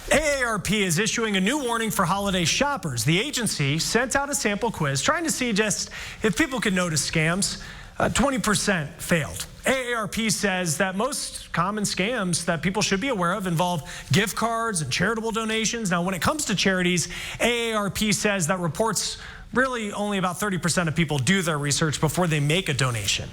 AARP is issuing a new warning for holiday shoppers. The agency sent out a sample quiz trying to see just if people could notice scams. 20% failed. AARP says that most common scams that people should be aware of involve gift cards and charitable donations. Now, when it comes to charities, AARP says that reports really only about 30% of people do their research before they make a donation.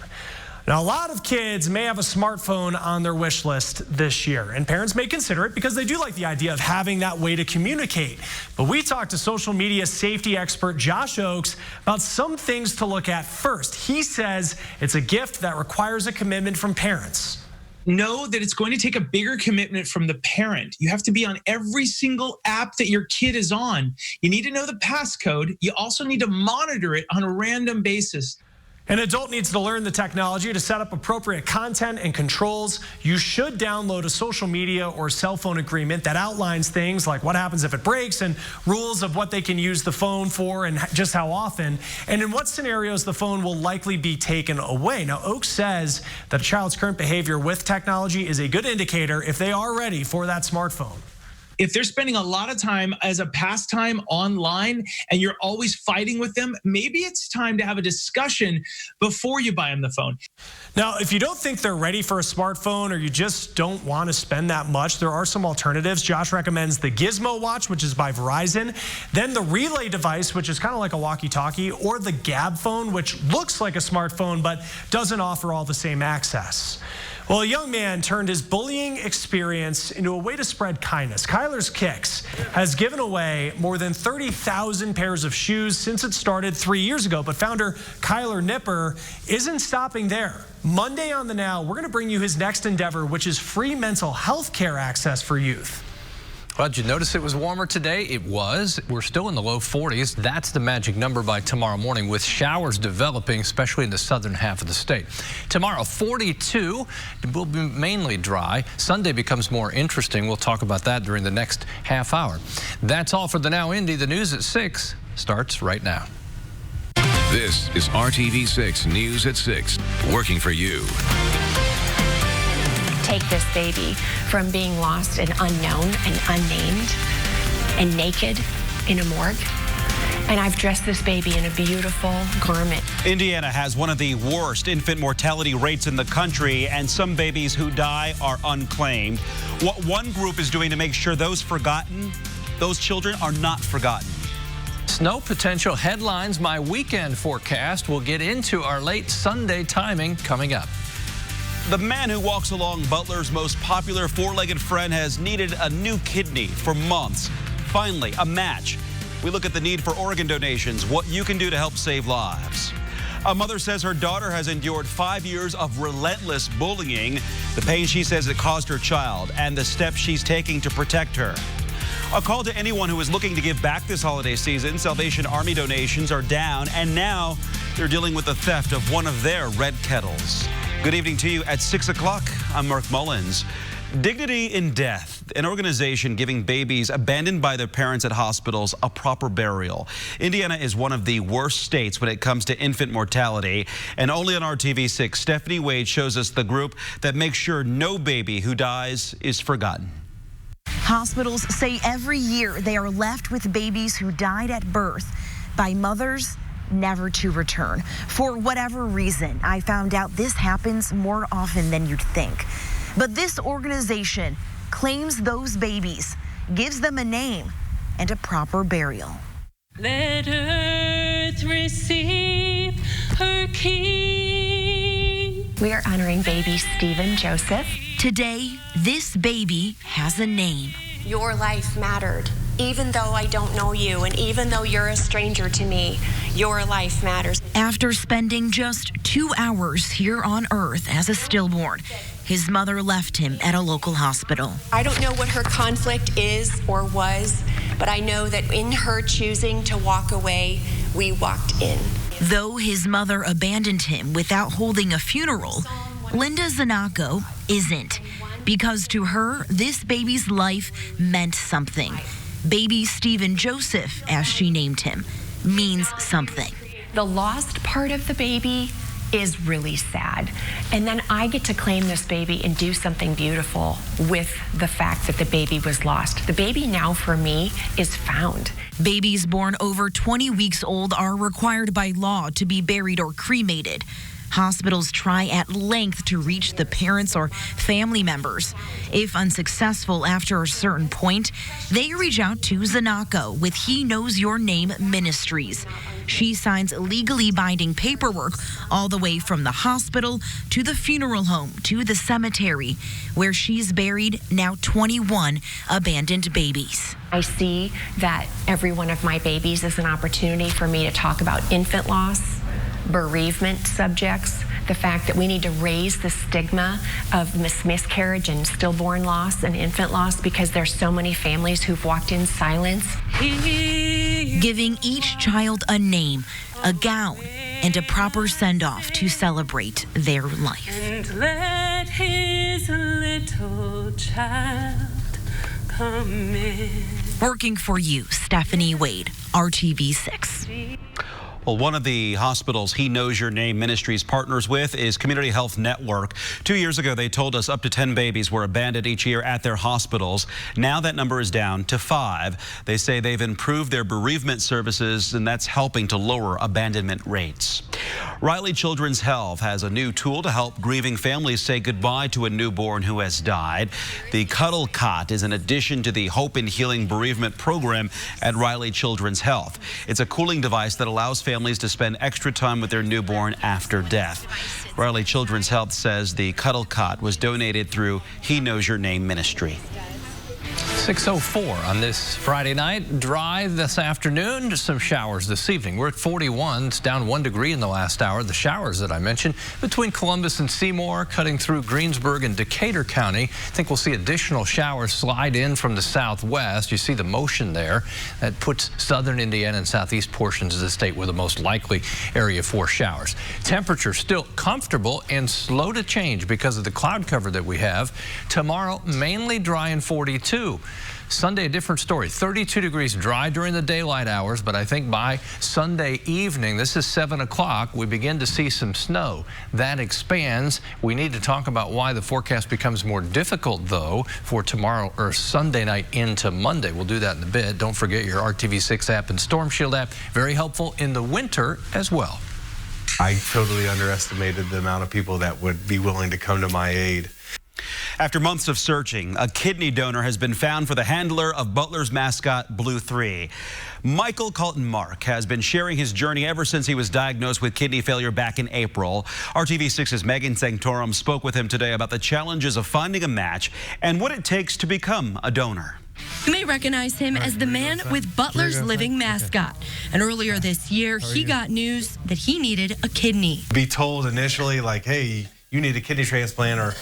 Now, a lot of kids may have a smartphone on their wish list this year, and parents may consider it because they do like the idea of having that way to communicate. But we talked to social media safety expert Josh Oakes about some things to look at first. He says it's a gift that requires a commitment from parents. Know that it's going to take a bigger commitment from the parent. You have to be on every single app that your kid is on. You need to know the passcode. You also need to monitor it on a random basis. An adult needs to learn the technology to set up appropriate content and controls. You should download a social media or cell phone agreement that outlines things like what happens if it breaks and rules of what they can use the phone for and just how often, and in what scenarios the phone will likely be taken away. Now, Oakes says that a child's current behavior with technology is a good indicator if they are ready for that smartphone. If they're spending a lot of time as a pastime online and you're always fighting with them, maybe it's time to have a discussion before you buy them the phone. Now, if you don't think they're ready for a smartphone or you just don't want to spend that much, there are some alternatives. Josh recommends the Gizmo Watch, which is by Verizon, then the Relay device, which is kind of like a walkie-talkie, or the Gab phone, which looks like a smartphone but doesn't offer all the same access. Well, a young man turned his bullying experience into a way to spread kindness. Kyler's Kicks has given away more than 30,000 pairs of shoes since it started 3 years ago. But founder Kyler Nipper isn't stopping there. Monday on The Now, we're going to bring you his next endeavor, which is free mental health care access for youth. Well, did you notice it was warmer today? It was. We're still in the low 40s. That's the magic number by tomorrow morning, with showers developing, especially in the southern half of the state. Tomorrow, 42. It will be mainly dry. Sunday becomes more interesting. We'll talk about that during the next half hour. That's all for The Now Indy. The news at 6 starts right now. This is RTV6 News at 6, working for you. Take this baby from being lost and unknown and unnamed and naked in a morgue. And I've dressed this baby in a beautiful garment. Indiana has one of the worst infant mortality rates in the country, and some babies who die are unclaimed. What one group is doing to make sure those children are not forgotten. Snow potential headlines, my weekend forecast. We'll get into our late Sunday timing coming up. The man who walks along Butler's most popular four-legged friend has needed a new kidney for months. Finally, a match. We look at the need for organ donations, what you can do to help save lives. A mother says her daughter has endured 5 years of relentless bullying, the pain she says it caused her child, and the steps she's taking to protect her. A call to anyone who is looking to give back this holiday season. Salvation Army donations are down, and now they're dealing with the theft of one of their red kettles. Good evening to you at 6 o'clock. I'm Mark Mullins. Dignity in Death, an organization giving babies abandoned by their parents at hospitals a proper burial. Indiana is one of the worst states when it comes to infant mortality. And only on RTV6, Stephanie Wade shows us the group that makes sure no baby who dies is forgotten. Hospitals say every year they are left with babies who died at birth by mothers never to return. For whatever reason, I found out this happens more often than you'd think. But this organization claims those babies, gives them a name and a proper burial. Let earth receive her king. We are honoring baby Stephen Joseph. Today, this baby has a name. Your life mattered. Even though I don't know you, and even though you're a stranger to me, your life matters. After spending just 2 hours here on Earth as a stillborn, his mother left him at a local hospital. I don't know what her conflict is or was, but I know that in her choosing to walk away, we walked in. Though his mother abandoned him without holding a funeral, Linda Zanaco isn't, because to her, this baby's life meant something. Baby Stephen Joseph, as she named him, means something. The lost part of the baby is really sad. And then I get to claim this baby and do something beautiful with the fact that the baby was lost. The baby now for me is found. Babies born over 20 weeks old are required by law to be buried or cremated. Hospitals try at length to reach the parents or family members. If unsuccessful after a certain point, they reach out to Zanako with He Knows Your Name Ministries. She signs legally binding paperwork all the way from the hospital to the funeral home to the cemetery, where she's buried now 21 abandoned babies. I see that every one of my babies is an opportunity for me to talk about infant loss, bereavement subjects, the fact that we need to raise the stigma of miscarriage and stillborn loss and infant loss, because there's so many families who've walked in silence. Giving each child a name, a gown, and a proper send-off to celebrate their life. And let his little child come in. Working for you, Stephanie Wade, RTV6. Well, one of the hospitals He Knows Your Name Ministries partners with is Community Health Network. 2 years ago, they told us up to 10 babies were abandoned each year at their hospitals. Now that number is down to 5. They say they've improved their bereavement services, and that's helping to lower abandonment rates. Riley Children's Health has a new tool to help grieving families say goodbye to a newborn who has died. The Cuddle Cot is an addition to the Hope and Healing Bereavement Program at Riley Children's Health. It's a cooling device that allows families to spend extra time with their newborn after death. Riley Children's Health says the Cuddle Cot was donated through He Knows Your Name Ministry. 6:04 on this Friday night. Dry this afternoon, just some showers this evening. We're at 41. It's down 1 degree in the last hour. The showers that I mentioned between Columbus and Seymour, cutting through Greensburg and Decatur County. I think we'll see additional showers slide in from the southwest. You see the motion there. That puts southern Indiana and southeast portions of the state with the most likely area for showers. Temperature still comfortable and slow to change because of the cloud cover that we have. Tomorrow, mainly dry and 42. Sunday, a different story. 32 degrees dry during the daylight hours, but I think by Sunday evening, this is 7 o'clock, we begin to see some snow. That expands. We need to talk about why the forecast becomes more difficult, though, for tomorrow or Sunday night into Monday. We'll do that in a bit. Don't forget your RTV6 app and Storm Shield app. Very helpful in the winter as well. I totally underestimated the amount of people that would be willing to come to my aid. After months of searching, a kidney donor has been found for the handler of Butler's mascot, Blue 3. Michael Colton Mark has been sharing his journey ever since he was diagnosed with kidney failure back in April. RTV6's Megan Sanctorum spoke with him today about the challenges of finding a match and what it takes to become a donor. You may recognize him as the man with Butler's living mascot. And earlier this year, he got news that he needed a kidney. Be told initially, like, hey, you need a kidney transplant, or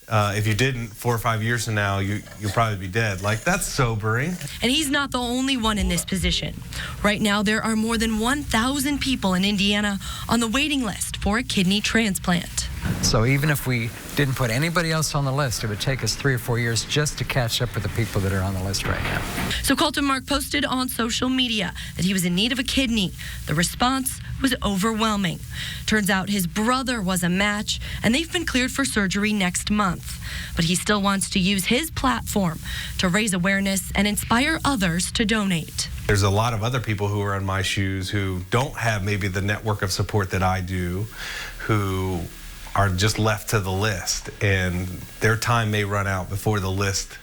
if you didn't, 4 or 5 years from now, you'll probably be dead. Like, that's sobering. And he's not the only one in this position. Right now, there are more than 1,000 people in Indiana on the waiting list for a kidney transplant. So even if we didn't put anybody else on the list, it would take us 3 or 4 years just to catch up with the people that are on the list right now. So Colton Mark posted on social media that he was in need of a kidney. The response was overwhelming. Turns out his brother was a match, and they've been cleared for surgery next month. But he still wants to use his platform to raise awareness and inspire others to donate. There's a lot of other people who are in my shoes who don't have maybe the network of support that I do, who are just left to the list, and their time may run out before the list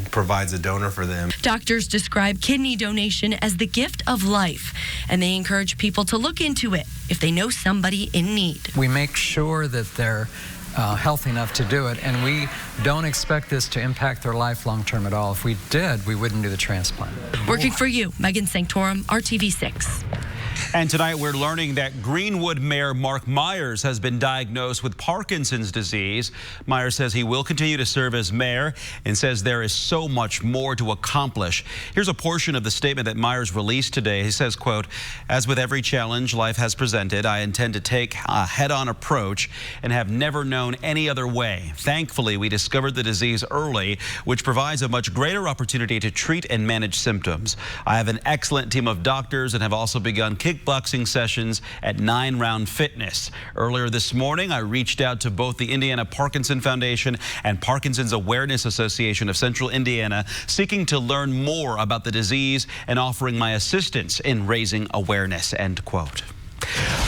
provides a donor for them. Doctors describe kidney donation as the gift of life, and they encourage people to look into it if they know somebody in need. We make sure that they're healthy enough to do it, and we don't expect this to impact their life long term at all. If we did, we wouldn't do the transplant. Working for you, Megan Sanctorum, RTV6. And tonight we're learning that Greenwood Mayor Mark Myers has been diagnosed with Parkinson's disease. Myers says he will continue to serve as mayor and says there is so much more to accomplish. Here's a portion of the statement that Myers released today. He says, quote, "As with every challenge life has presented, I intend to take a head-on approach and have never known any other way. Thankfully, we discovered the disease early, which provides a much greater opportunity to treat and manage symptoms. I have an excellent team of doctors and have also begun kickboxing sessions at 9 Round Fitness. Earlier this morning, I reached out to both the Indiana Parkinson Foundation and Parkinson's Awareness Association of Central Indiana, seeking to learn more about the disease and offering my assistance in raising awareness, end quote.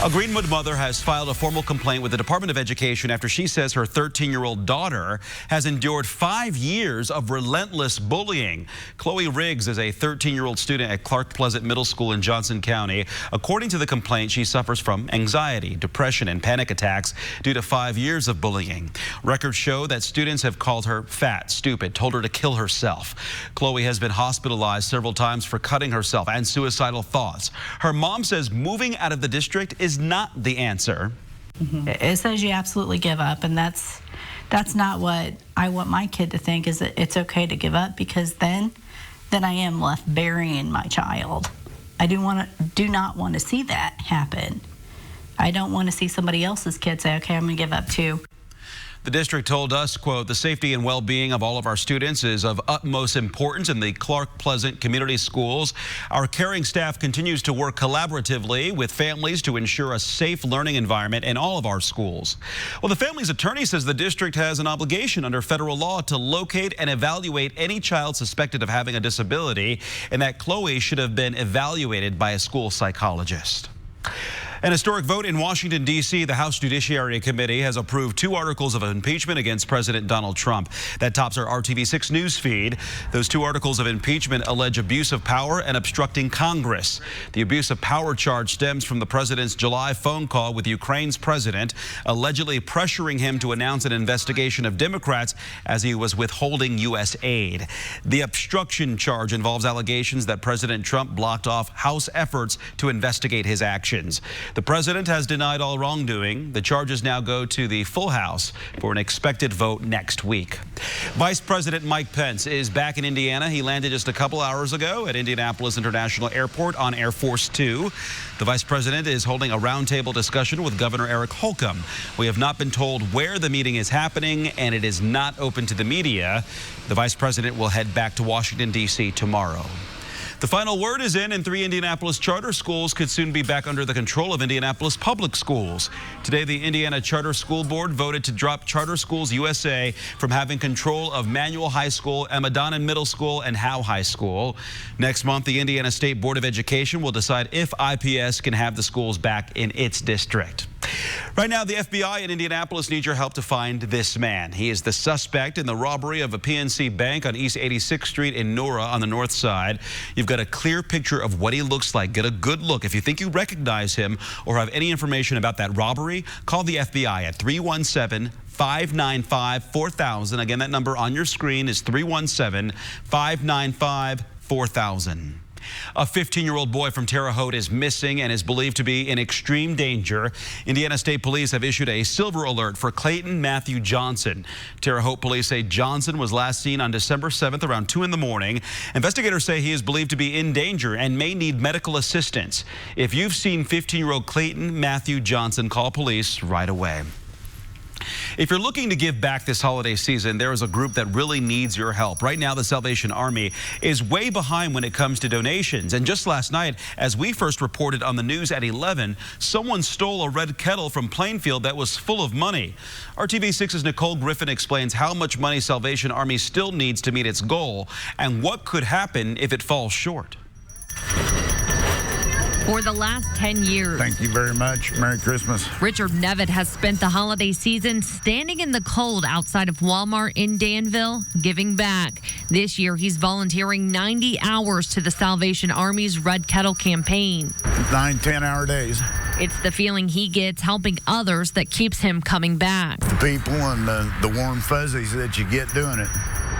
A Greenwood mother has filed a formal complaint with the Department of Education after she says her 13-year-old daughter has endured 5 years of relentless bullying. Chloe Riggs is a 13-year-old student at Clark Pleasant Middle School in Johnson County. According to the complaint, she suffers from anxiety, depression, and panic attacks due to 5 years of bullying. Records show that students have called her fat, stupid, told her to kill herself. Chloe has been hospitalized several times for cutting herself and suicidal thoughts. Her mom says moving out of the district is not the answer. It says you absolutely give up, and that's not what I want my kid to think, is that it's okay to give up, because then I am left burying my child. I do not want to see that happen. I don't want to see somebody else's kid say, okay, I'm going to give up too. The district told us, quote, the safety and well-being of all of our students is of utmost importance in the Clark Pleasant Community Schools. Our caring staff continues to work collaboratively with families to ensure a safe learning environment in all of our schools. Well, the family's attorney says the district has an obligation under federal law to locate and evaluate any child suspected of having a disability, and that Chloe should have been evaluated by a school psychologist. An historic vote in Washington, D.C. The House Judiciary Committee has approved 2 articles of impeachment against President Donald Trump. That tops our RTV6 news feed. Those 2 articles of impeachment allege abuse of power and obstructing Congress. The abuse of power charge stems from the president's July phone call with Ukraine's president, allegedly pressuring him to announce an investigation of Democrats as he was withholding U.S. aid. The obstruction charge involves allegations that President Trump blocked off House efforts to investigate his actions. The president has denied all wrongdoing. The charges now go to the full House for an expected vote next week. Vice President Mike Pence is back in Indiana. He landed just a couple hours ago at Indianapolis International Airport on Air Force 2. The vice president is holding a roundtable discussion with Governor Eric Holcomb. We have not been told where the meeting is happening, and it is not open to the media. The vice president will head back to Washington, D.C. tomorrow. The final word is in, and 3 Indianapolis charter schools could soon be back under the control of Indianapolis Public Schools. Today, the Indiana Charter School Board voted to drop Charter Schools USA from having control of Manual High School, Emma Donnan Middle School, and Howe High School. Next month, the Indiana State Board of Education will decide if IPS can have the schools back in its district. Right now, the FBI in Indianapolis needs your help to find this man. He is the suspect in the robbery of a PNC bank on East 86th Street in Nora on the north side. You've got a clear picture of what he looks like. Get a good look. If you think you recognize him or have any information about that robbery, call the FBI at 317-595-4000. Again, that number on your screen is 317-595-4000. A 15-year-old boy from Terre Haute is missing and is believed to be in extreme danger. Indiana State Police have issued a silver alert for Clayton Matthew Johnson. Terre Haute police say Johnson was last seen on December 7th around 2 in the morning. Investigators say he is believed to be in danger and may need medical assistance. If you've seen 15-year-old Clayton Matthew Johnson, call police right away. If you're looking to give back this holiday season, there is a group that really needs your help. Right now, the Salvation Army is way behind when it comes to donations. And just last night, as we first reported on the news at 11, someone stole a red kettle from Plainfield that was full of money. RTV6's Nicole Griffin explains how much money Salvation Army still needs to meet its goal and what could happen if it falls short. For the last 10 years. Thank you very much. Merry Christmas. Richard Nevitt has spent the holiday season standing in the cold outside of Walmart in Danville, giving back. This year, he's volunteering 90 hours to the Salvation Army's Red Kettle campaign. 9-10-hour days. It's the feeling he gets helping others that keeps him coming back. The people and the warm fuzzies that you get doing it.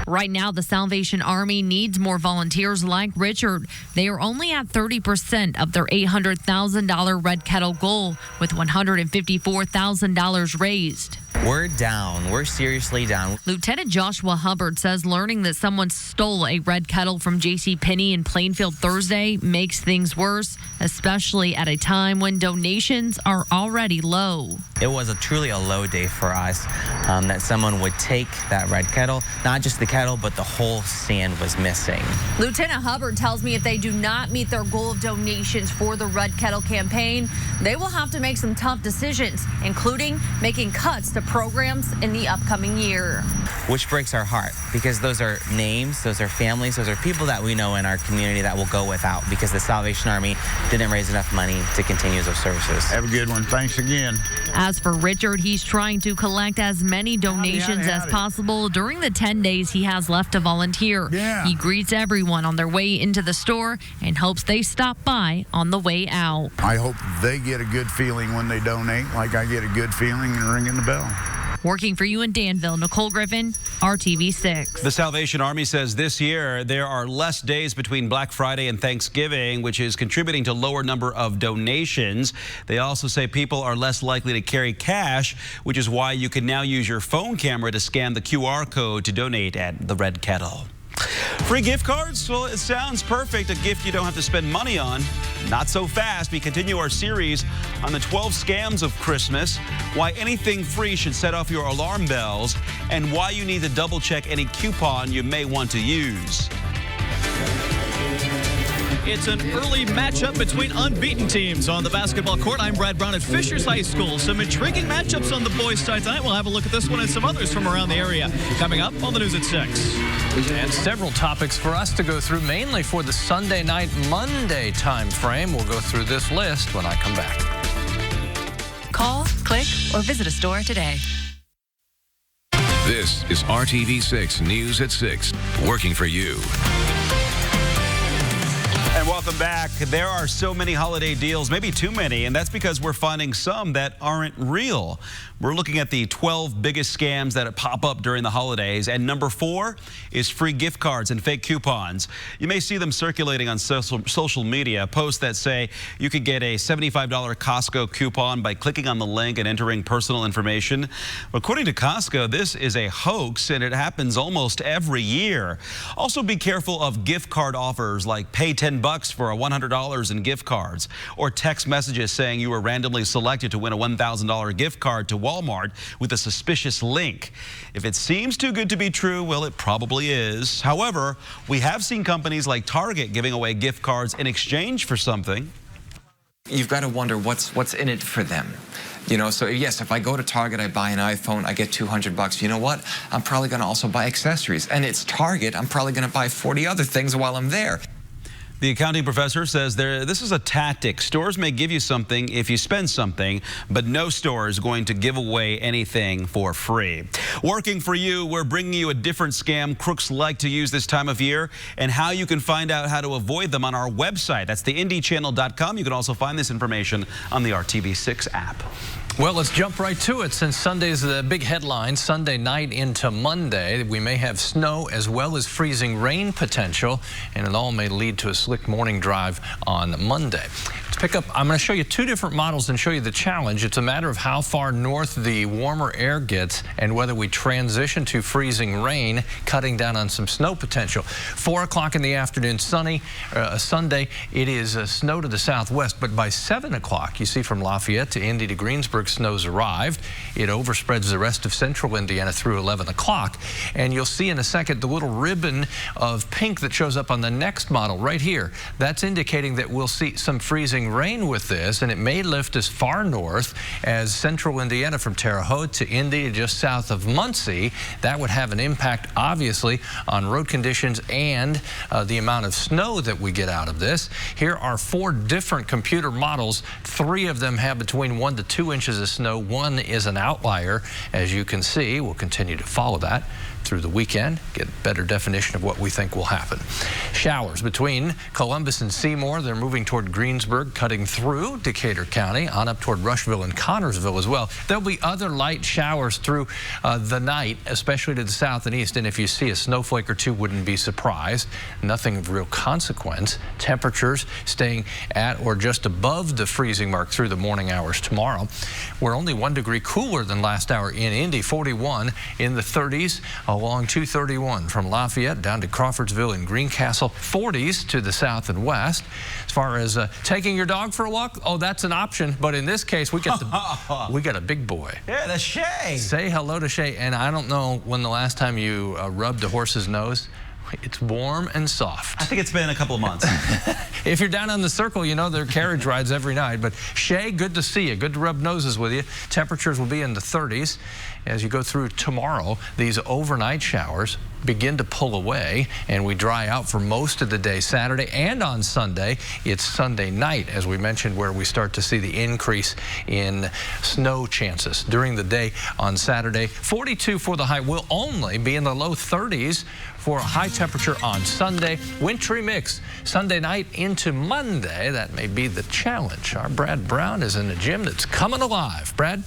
Right now, the Salvation Army needs more volunteers like Richard. They are only at 30% of their $800,000 Red Kettle goal, with $154,000 raised. We're down. We're seriously down. Lieutenant Joshua Hubbard says learning that someone stole a red kettle from JCPenney in Plainfield Thursday makes things worse, especially at a time when donations are already low. It was truly a low day for us that someone would take that red kettle, not just the kettle, but the whole stand was missing. Lieutenant Hubbard tells me if they do not meet their goal of donations for the Red Kettle campaign, they will have to make some tough decisions, including making cuts to programs in the upcoming year. Which breaks our heart, because those are names, those are families, those are people that we know in our community that will go without because the Salvation Army didn't raise enough money to continue those services. Have a good one. Thanks again. As for Richard, he's trying to collect as many donations as possible during the 10 days he has left to volunteer. Yeah. He greets everyone on their way into the store and hopes they stop by on the way out. I hope they get a good feeling when they donate, like I get a good feeling in ringing the bell. Working for you in Danville, Nicole Griffin, RTV6. The Salvation Army says this year there are less days between Black Friday and Thanksgiving, which is contributing to lower number of donations. They also say people are less likely to carry cash, which is why you can now use your phone camera to scan the QR code to donate at the Red Kettle. Free gift cards? Well, it sounds perfect. A gift you don't have to spend money on. Not so fast. We continue our series on the 12 scams of Christmas, why anything free should set off your alarm bells, and why you need to double check any coupon you may want to use. It's an early matchup between unbeaten teams on the basketball court. I'm Brad Brown at Fishers High School. Some intriguing matchups on the boys' side tonight. We'll have a look at this one and some others from around the area coming up on the news at 6. And several topics for us to go through, mainly for the Sunday night, Monday time frame. We'll go through this list when I come back. Call, click, or visit a store today. This is RTV6 News at 6, working for you. And welcome back. There are so many holiday deals, maybe too many, and that's because we're finding some that aren't real. We're looking at the 12 biggest scams that pop up during the holidays, and number 4 is free gift cards and fake coupons. You may see them circulating on social media, posts that say you could get a $75 Costco coupon by clicking on the link and entering personal information. According to Costco, this is a hoax, and it happens almost every year. Also, be careful of gift card offers like pay $10 for a $100 in gift cards, or text messages saying you were randomly selected to win a $1,000 gift card to Walmart with a suspicious link. If it seems too good to be true, well, it probably is. However, we have seen companies like Target giving away gift cards in exchange for something. You've got to wonder what's in it for them. You know, so yes, if I go to Target, I buy an iPhone, I get $200. You know what? I'm probably going to also buy accessories. And it's Target. I'm probably going to buy 40 other things while I'm there. The accounting professor says this is a tactic. Stores may give you something if you spend something, but no store is going to give away anything for free. Working for you, we're bringing you a different scam crooks like to use this time of year and how you can find out how to avoid them on our website. That's theindychannel.com. You can also find this information on the RTV6 app. Well, let's jump right to it. Since Sunday's the big headline, Sunday night into Monday, we may have snow as well as freezing rain potential, and it all may lead to a slick morning drive on Monday. To pick up, I'm going to show you 2 different models and show you the challenge. It's a matter of how far north the warmer air gets and whether we transition to freezing rain, cutting down on some snow potential. 4 o'clock in the afternoon, sunny, Sunday, it is snow to the southwest, but by 7 o'clock, you see from Lafayette to Indy to Greensburg, snow's arrived. It overspreads the rest of central Indiana through 11 o'clock. And you'll see in a second the little ribbon of pink that shows up on the next model right here. That's indicating that we'll see some freezing rain with this, and it may lift as far north as central Indiana from Terre Haute to Indy, just south of Muncie. That would have an impact, obviously, on road conditions and the amount of snow that we get out of this. Here are 4 different computer models. 3 of them have between 1 to 2 inches of snow. 1 is an outlier, as you can see. We'll continue to follow that through the weekend, get better definition of what we think will happen. Showers between Columbus and Seymour. They're moving toward Greensburg, cutting through Decatur County, on up toward Rushville and Connorsville as well. There'll be other light showers through the night, especially to the south and east. And if you see a snowflake or two, wouldn't be surprised. Nothing of real consequence. Temperatures staying at or just above the freezing mark through the morning hours tomorrow. We're only 1 degree cooler than last hour in Indy, 41 in the 30s along 231 from Lafayette down to Crawfordsville and Greencastle, 40s to the south and west. As far as taking your dog for a walk, oh, that's an option. But in this case, we got a big boy. Yeah, that's Shay. Say hello to Shay. And I don't know when the last time you rubbed a horse's nose. It's warm and soft. I think it's been a couple of months. If you're down on the circle, you know there are carriage rides every night. But Shay, good to see you. Good to rub noses with you. Temperatures will be in the 30s. As you go through tomorrow, these overnight showers begin to pull away, and we dry out for most of the day Saturday and on Sunday. It's Sunday night, as we mentioned, where we start to see the increase in snow chances. During the day on Saturday, 42 for the high. Will only be in the low 30s for a high temperature on Sunday. Wintry mix Sunday night into Monday. That may be the challenge. Our Brad Brown is in the gym that's coming alive. Brad?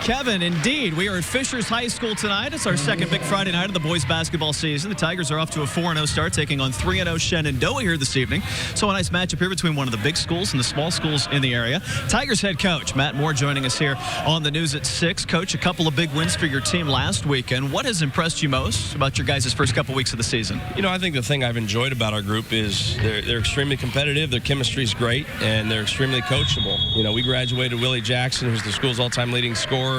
Kevin, indeed, we are at Fishers High School tonight. It's our second big Friday night of the boys basketball season. The Tigers are off to a 4-0 start, taking on 3-0 Shenandoah here this evening. So a nice matchup here between one of the big schools and the small schools in the area. Tigers head coach Matt Moore joining us here on the news at 6. Coach, a couple of big wins for your team last weekend. What has impressed you most about your guys' first couple weeks of the season? You know, I think the thing I've enjoyed about our group is they're extremely competitive. Their chemistry is great, and they're extremely coachable. You know, we graduated Willie Jackson, who's the school's all-time leading scorer.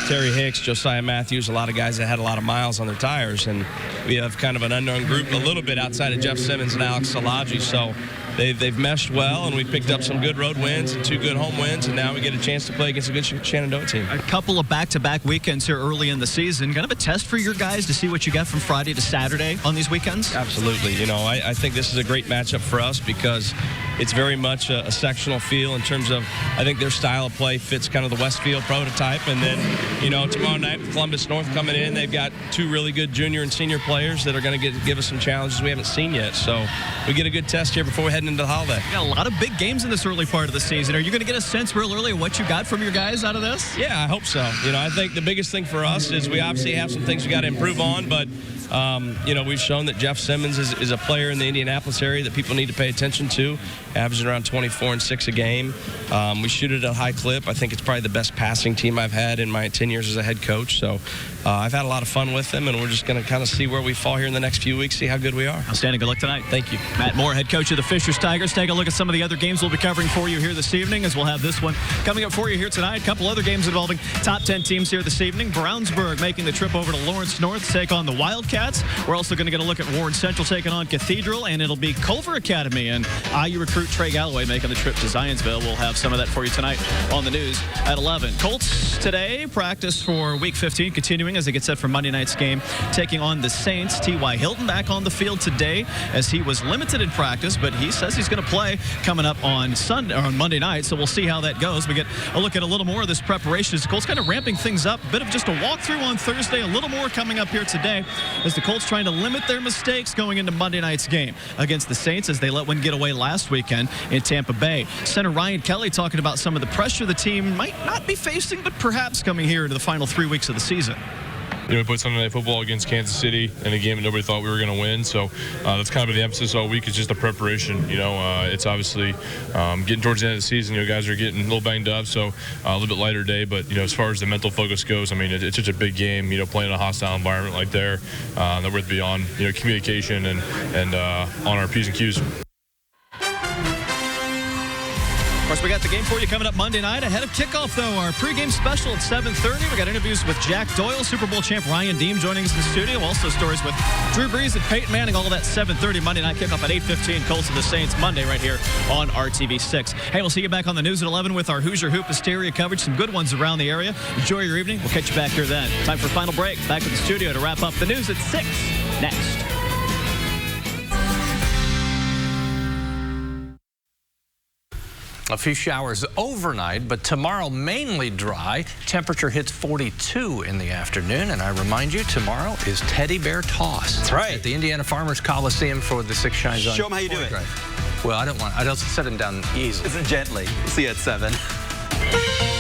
Terry Hicks, Josiah Matthews, a lot of guys that had a lot of miles on their tires, and we have kind of an unknown group a little bit outside of Jeff Simmons and Alex Salaji. So they've meshed well, and we picked up some good road wins and 2 good home wins, and now we get a chance to play against a good Shenandoah team. A couple of back-to-back weekends here early in the season. Kind of a test for your guys to see what you got from Friday to Saturday on these weekends? Absolutely. You know, I think this is a great matchup for us because it's very much a sectional feel in terms of, I think their style of play fits kind of the Westfield prototype. And then, you know, tomorrow night with Columbus North coming in, they've got 2 really good junior and senior players that are going to give us some challenges we haven't seen yet. So we get a good test here before we head into the holiday. You got a lot of big games in this early part of the season. Are you going to get a sense real early of what you got from your guys out of this? Yeah, I hope so. You know, I think the biggest thing for us is we obviously have some things we got to improve on, but you know, we've shown that Jeff Simmons is a player in the Indianapolis area that people need to pay attention to, averaging around 24 and 6 a game. We shoot it at a high clip. I think it's probably the best passing team I've had in my 10 years as a head coach. So I've had a lot of fun with them, and we're just going to kind of see where we fall here in the next few weeks, see how good we are. Outstanding. Good luck tonight. Thank you. Matt Moore, head coach of the Fishers Tigers. Take a look at some of the other games we'll be covering for you here this evening, as we'll have this one coming up for you here tonight. A couple other games involving top 10 teams here this evening. Brownsburg making the trip over to Lawrence North to take on the Wildcats. We're also going to get a look at Warren Central taking on Cathedral, and it'll be Culver Academy and IU recruit Trey Galloway making the trip to Zionsville. We'll have some of that for you tonight on the news at 11. Colts today practice for Week 15, continuing as they get set for Monday night's game, taking on the Saints. T.Y. Hilton back on the field today as he was limited in practice, but he says he's going to play coming up on Monday night, so we'll see how that goes. We get a look at a little more of this preparation as the Colts kind of ramping things up. A bit of just a walkthrough on Thursday, a little more coming up here today as the Colts trying to limit their mistakes going into Monday night's game against the Saints as they let one get away last weekend in Tampa Bay. Center Ryan Kelly talking about some of the pressure the team might not be facing, but perhaps coming here into the final 3 weeks of the season. You know, we played Sunday Night Football against Kansas City in a game that nobody thought we were going to win. So that's kind of the emphasis all week is just the preparation. You know, it's obviously getting towards the end of the season. You know, guys are getting a little banged up, so a little bit lighter day. But, you know, as far as the mental focus goes, I mean, it's such a big game, you know, playing in a hostile environment like there that we're to be on, you know, communication and on our P's and Q's. Of course, we got the game for you coming up Monday night. Ahead of kickoff, though, our pregame special at 7:30. We got interviews with Jack Doyle, Super Bowl champ Ryan Deem joining us in the studio. Also stories with Drew Brees and Peyton Manning, all of that 7:30 Monday night kickoff at 8:15. Colts and the Saints Monday right here on RTV6. Hey, we'll see you back on the news at 11 with our Hoosier Hoop Hysteria coverage. Some good ones around the area. Enjoy your evening. We'll catch you back here then. Time for a final break. Back to the studio to wrap up the news at 6 next. A few showers overnight, but tomorrow mainly dry. Temperature hits 42 in the afternoon. And I remind you, tomorrow is Teddy Bear Toss. That's right. At the Indiana Farmers Coliseum for the Six Shines on. Show them how you do it. Well, I don't set him down easily. Gently. See you at 7.